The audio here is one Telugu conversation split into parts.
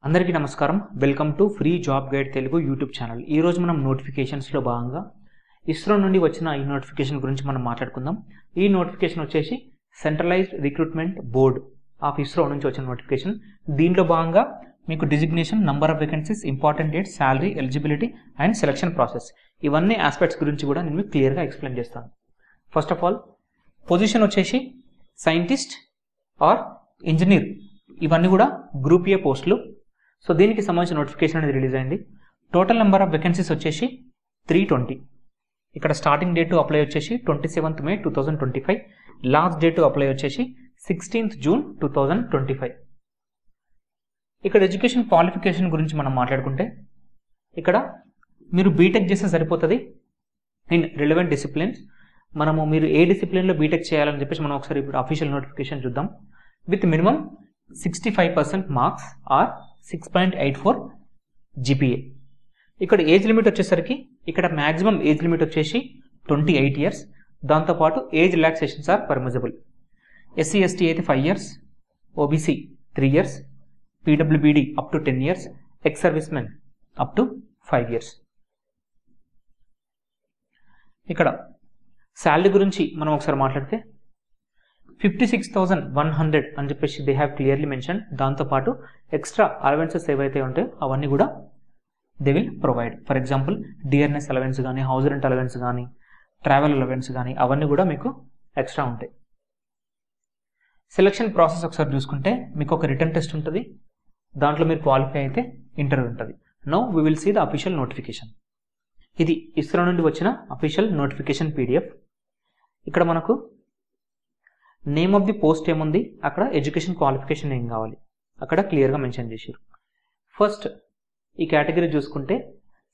అందరికీ నమస్కారం. Welcome to free job guide Telugu YouTube channel. ఈ రోజు మనం నోటిఫికేషన్స్లో భాగంగా ఇస్రో నుండి వచ్చిన ఈ నోటిఫికేషన్ గురించి మనం మాట్లాడుకుందాం. ఈ నోటిఫికేషన్ వచ్చేసి centralized recruitment board of ISRO నుంచి వచ్చిన నోటిఫికేషన్. దీంట్లో భాగంగా మీకు designation, number of vacancies, important dates, salary, eligibility and selection process, ఇవన్నీ ఆస్పెక్ట్స్ గురించి కూడా నేను మీకు క్లియర్గా ఎక్స్ప్లెయిన్ చేస్తాను. ఫస్ట్ ఆఫ్ ఆల్ పొజిషన్ వచ్చేసి సైంటిస్ట్ ఆర్ ఇంజనీర్, ఇవన్నీ కూడా గ్రూప్ ఏ పోస్టులు. సో దీనికి సంబంధించిన నోటిఫికేషన్ అనేది రిలీజ్ అయింది. టోటల్ నెంబర్ ఆఫ్ వేకెన్సీస్ వచ్చేసి 320. ఇక్కడ స్టార్టింగ్ డేట్ టు అప్లై వచ్చేసి 27th May 2025. Last date to apply వచ్చేసి 16th June 2025. ఇక్కడ ఎడ్యుకేషన్ క్వాలిఫికేషన్ గురించి మనం మాట్లాడుకుంటే ఇక్కడ మీరు బీటెక్ చేస్తే సరిపోతుంది ఇన్ రిలవెంట్ డిసిప్లిన్స్. మీరు ఏ డిసిప్లిన్లో బీటెక్ చేయాలని చెప్పేసి మనం ఒకసారి ఇప్పుడు అఫీషియల్ నోటిఫికేషన్ చూద్దాం. With minimum 65% marks or 6.84 GPA. ఇక్కడ ఏజ్ లిమిట్ వచ్చేసరికి ఇక్కడ మ్యాక్సిమం ఏజ్ లిమిట్ వచ్చేసి 28 years. దాంతోపాటు age relaxations are permissible. SC ST అయితే 5 years, OBC 3 years, PWBD up to 10 years, ex service men up to 5 years. ఇక్కడ శాలరీ గురించి మనం ఒకసారి మాట్లాడితే 56,100 అని చెప్పేసి దే హ్యావ్ క్లియర్లీ మెన్షన్. దాంతోపాటు ఎక్స్ట్రా అలవెన్సెస్ ఏవైతే ఉంటాయో అవన్నీ కూడా they will provide. For example DRS allowance కానీ, హౌస్ రెంట్ అలవెన్స్ కానీ, ట్రావెల్ అలవెన్స్ కానీ అవన్నీ కూడా మీకు ఎక్స్ట్రా ఉంటాయి. సెలక్షన్ ప్రాసెస్ ఒకసారి చూసుకుంటే మీకు ఒక రిటర్న్ టెస్ట్ ఉంటుంది. దాంట్లో మీరు క్వాలిఫై అయితే ఇంటర్వ్యూ ఉంటుంది. Now we will see the official notification. ఇది ఇస్రో నుండి వచ్చిన అఫీషియల్ నోటిఫికేషన్ PDF. ఇక్కడ మనకు నేమ్ ఆఫ్ ది పోస్ట్ ఏముంది, అక్కడ ఎడ్యుకేషన్ క్వాలిఫికేషన్ ఏం కావాలి అక్కడ క్లియర్గా మెన్షన్ చేశారు. ఫస్ట్ ఈ కేటగిరీ చూసుకుంటే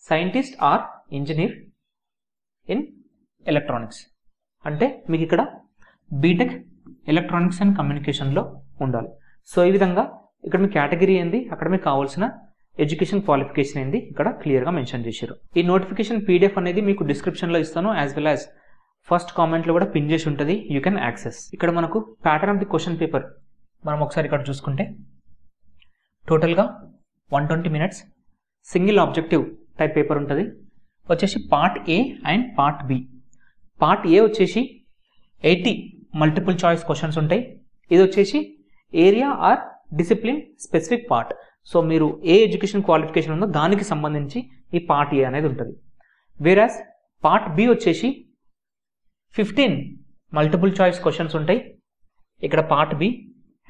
scientist or engineer in electronics, అంటే మీకు ఇక్కడ బీటెక్ ఎలక్ట్రానిక్స్ అండ్ కమ్యూనికేషన్లో ఉండాలి. సో ఈ విధంగా ఇక్కడ మీ కేటగిరీ ఏంది, అక్కడ మీకు కావాల్సిన ఎడ్యుకేషన్ క్వాలిఫికేషన్ ఏంది ఇక్కడ క్లియర్గా మెన్షన్ చేశారు. ఈ నోటిఫికేషన్ PDF అనేది మీకు డిస్క్రిప్షన్లో ఇస్తాను, యాజ్ వెల్ యాజ్ ఫస్ట్ కామెంట్లో కూడా పిన్ చేసి ఉంటుంది, యూ కెన్ యాక్సెస్. ఇక్కడ మనకు pattern of the question paper మనం ఒకసారి ఇక్కడ చూసుకుంటే టోటల్గా 120 minutes single objective type paper ఉంటుంది. వచ్చేసి part A and part B. Part A వచ్చేసి 80 మల్టిపుల్ చాయిస్ క్వశ్చన్స్ ఉంటాయి. ఇది వచ్చేసి area or discipline specific part. So మీరు ఏ ఎడ్యుకేషన్ క్వాలిఫికేషన్ ఉందో దానికి సంబంధించి ఈ పార్ట్ A అనేది ఉంటుంది. వేరాస్ పార్ట్ B వచ్చేసి 15 మల్టిపుల్ చాయిస్ క్వశ్చన్స్ ఉంటాయి. ఇక్కడ part B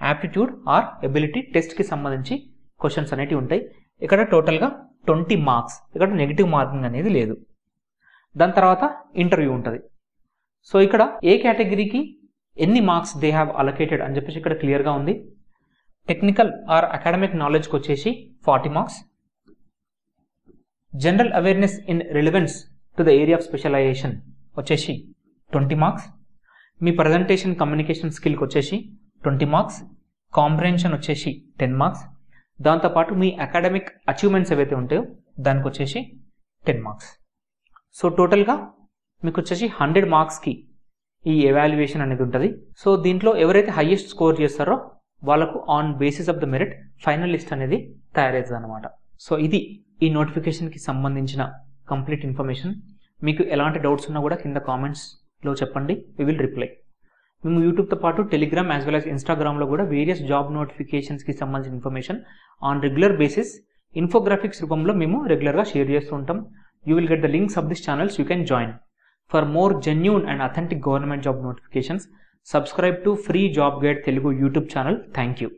aptitude or ability టెస్ట్కి సంబంధించి క్వశ్చన్స్ అనేవి ఉంటాయి. ఇక్కడ టోటల్గా 20 మార్క్స్, ఇక్కడ నెగిటివ్ మార్కింగ్ అనేది లేదు. దాని తర్వాత ఇంటర్వ్యూ ఉంటుంది. సో ఇక్కడ ఏ కేటగిరీకి ఎన్ని మార్క్స్ దే హ్యావ్ అలొకేటెడ్ అని చెప్పేసి ఇక్కడ క్లియర్గా ఉంది. టెక్నికల్ ఆర్ అకాడమిక్ నాలెడ్జ్కి వచ్చేసి 40 marks, general awareness in relevance to the area of specialization వచ్చేసి 20 మార్క్స్, మీ ప్రజెంటేషన్ కమ్యూనికేషన్ స్కిల్కి వచ్చేసి 20 మార్క్స్, కాంప్రహెన్షన్ వచ్చేసి 10 మార్క్స్, దాంతోపాటు మీ అకాడమిక్ అచీవ్మెంట్స్ ఏవైతే ఉంటాయో దానికి వచ్చేసి 10 మార్క్స్. సో టోటల్గా మీకు వచ్చేసి 100 మార్క్స్కి ఈ ఎవాల్యుయేషన్ అనేది ఉంటుంది. సో దీంట్లో ఎవరైతే హైయెస్ట్ స్కోర్ చేస్తారో వాళ్ళకు on basis of the merit final list అనేది తయారవుతుంది అనమాట. సో ఇది ఈ నోటిఫికేషన్కి సంబంధించిన కంప్లీట్ ఇన్ఫర్మేషన్. మీకు ఎలాంటి డౌట్స్ ఉన్నా కూడా కింద కామెంట్స్లో చెప్పండి, వి విల్ రిప్లై. మేము యూట్యూబ్తో పాటు టెలిగ్రామ్ యాజ్ వెల్ యాజ్ ఇన్స్టాగ్రామ్లో కూడా వేరియస్ జాబ్ నోటిఫికేషన్స్కి సంబంధించిన information on regular basis infographics రూపంలో మేము రెగ్యులర్గా షేర్ చేస్తూ ఉంటాం. You will get the links of this channels, you can join. For more genuine and authentic government job notifications, subscribe to free job guide Telugu YouTube channel. Thank you.